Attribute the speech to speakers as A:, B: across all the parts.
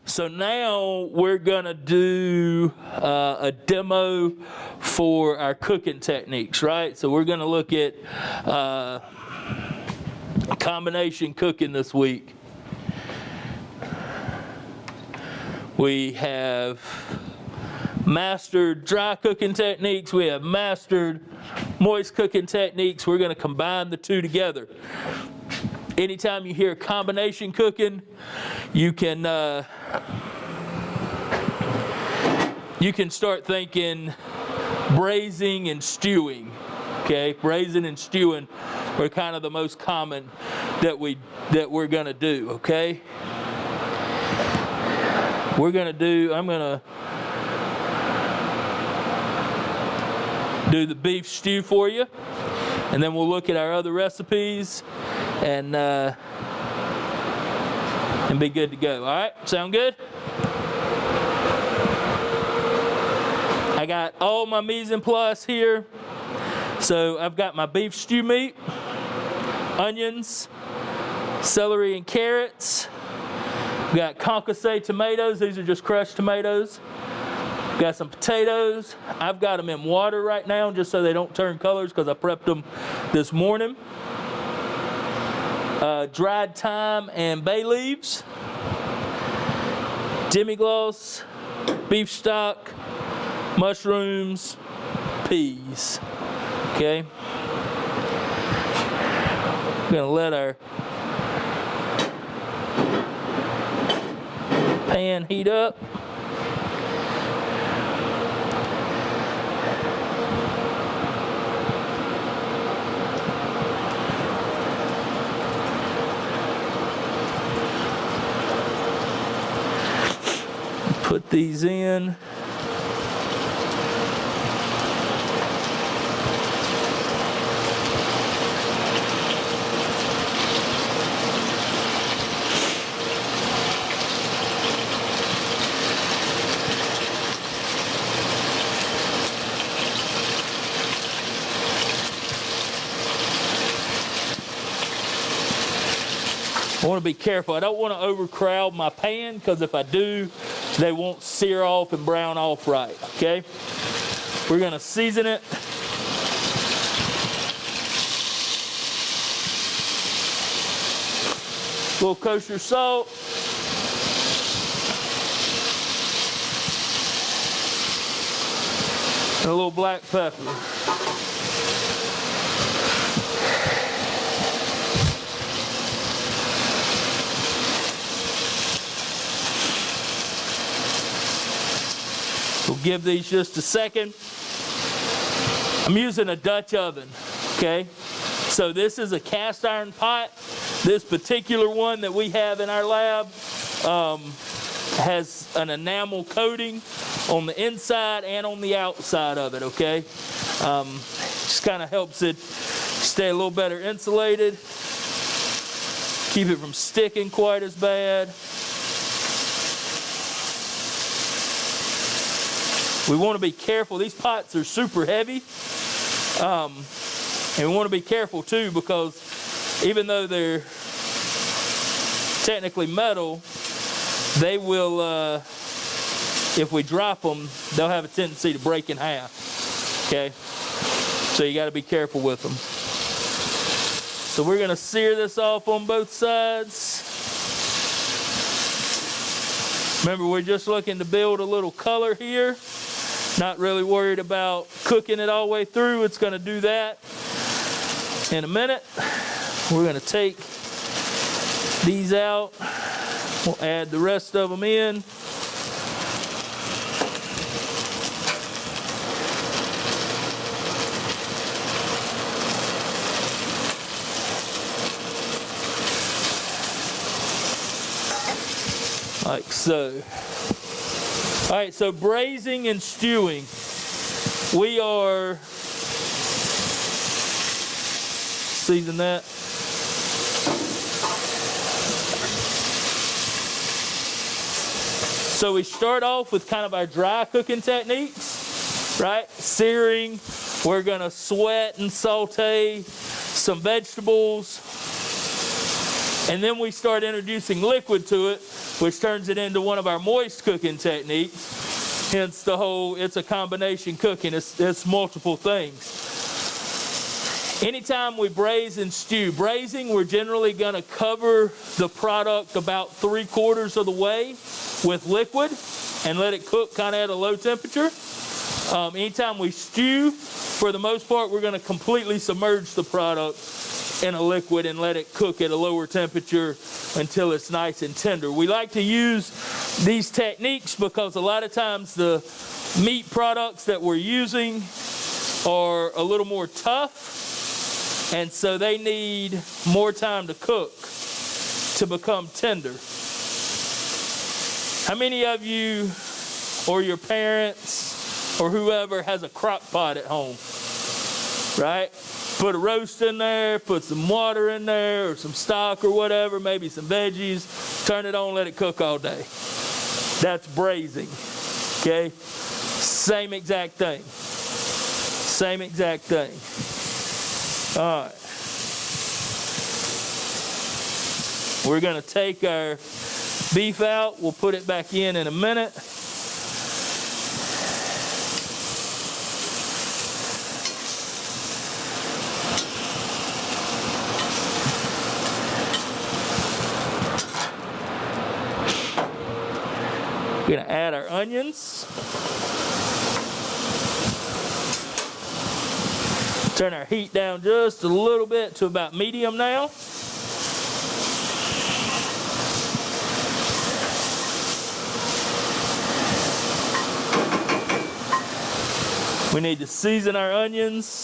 A: So now we're gonna do a demo for our cooking techniques, right? So we're gonna look at combination cooking this week. We have mastered dry cooking techniques. We have mastered moist cooking techniques. We're gonna combine the two together. Anytime you hear combination cooking, you can start thinking braising and stewing. Okay, braising and stewing are kind of the most common that we're gonna do. Okay, I'm gonna do the beef stew for you, and then we'll look at our other recipes and be good to go. All right, sound good? I got all my mise en place here. So I've got my beef stew meat, onions, celery and carrots. We got concassé tomatoes. These are just crushed tomatoes. Got some potatoes. I've got them in water right now just so they don't turn colors because I prepped them this morning. Dried thyme and bay leaves. Demi-glace, beef stock, mushrooms, peas. Okay. We're gonna let our pan heat up. Put these in. I want to be careful. I don't want to overcrowd my pan because if I do, they won't sear off and brown off right, okay? We're gonna season it. A little kosher salt. And a little black pepper. We'll give these just a second. I'm using a Dutch oven, okay? So this is a cast iron pot. This particular one that we have in our lab has an enamel coating on the inside and on the outside of it, okay? Just kind of helps it stay a little better insulated. Keep it from sticking quite as bad. We want to be careful. These pots are super heavy. And we want to be careful too because even though they're technically metal, they will, if we drop them, they'll have a tendency to break in half. Okay? So you got to be careful with them. So we're going to sear this off on both sides. Remember, we're just looking to build a little color here. Not really worried about cooking it all the way through. It's going to do that in a minute. We're going to take these out. We'll add the rest of them in. Like so. All right, so braising and stewing. We are, season that. So we start off with kind of our dry cooking techniques, right? Searing, we're gonna sweat and saute some vegetables. And then we start introducing liquid to it. which turns it into one of our moist cooking techniques. Hence the whole, it's a combination cooking, it's multiple things. Anytime we braise and stew, braising, we're generally gonna cover the product about 3/4 of the way with liquid and let it cook kind of at a low temperature. Anytime we stew, for the most part, we're gonna completely submerge the product in a liquid and let it cook at a lower temperature until it's nice and tender. We like to use these techniques because a lot of times the meat products that we're using are a little more tough, and so they need more time to cook to become tender. How many of you or your parents or whoever has a crock pot at home, right? Put a roast in there, put some water in there, or some stock or whatever, maybe some veggies, turn it on, let it cook all day. That's braising, okay? Same exact thing. Same exact thing. All right. We're gonna take our beef out. We'll put it back in a minute. We're gonna add our onions. Turn our heat down just a little bit to about medium now. We need to season our onions.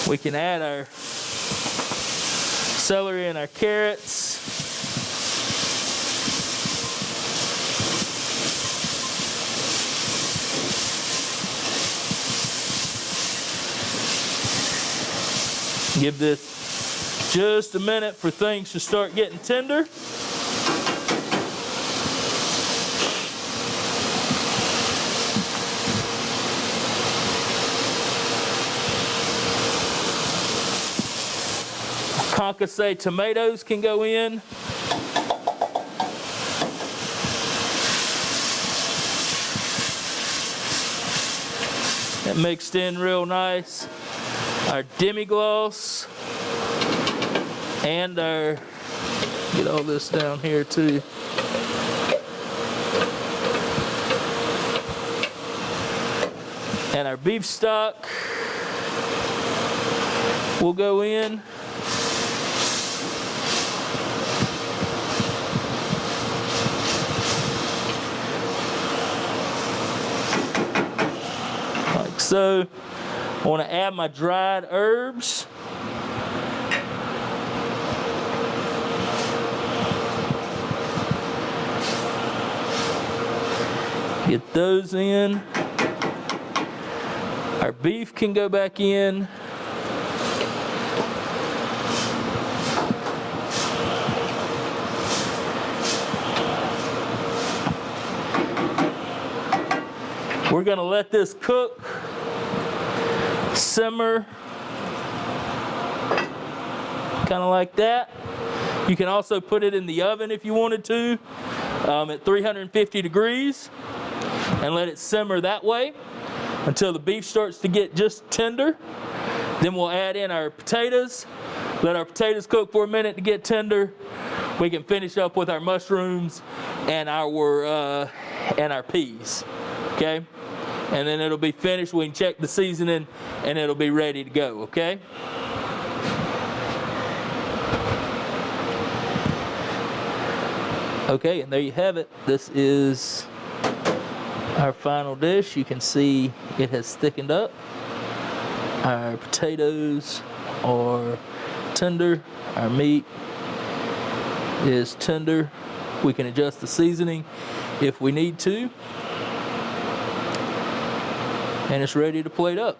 A: We can add our celery and our carrots. Give this just a minute for things to start getting tender. Concassé tomatoes can go in. That mixed in real nice. Our demi-glace and our, get all this down here too. And our beef stock will go in. Like so. I want to add my dried herbs. Get those in. Our beef can go back in. We're going to let this cook. Simmer, kind of like that. You can also put it in the oven if you wanted to, at 350 degrees, and let it simmer that way until the beef starts to get just tender. Then we'll add in our potatoes, let our potatoes cook for a minute to get tender. We can finish up with our mushrooms and our peas, okay? And then it'll be finished. We can check the seasoning and it'll be ready to go, okay? Okay, and there you have it. This is our final dish. You can see it has thickened up. Our potatoes are tender. Our meat is tender. We can adjust the seasoning if we need to. And it's ready to plate up.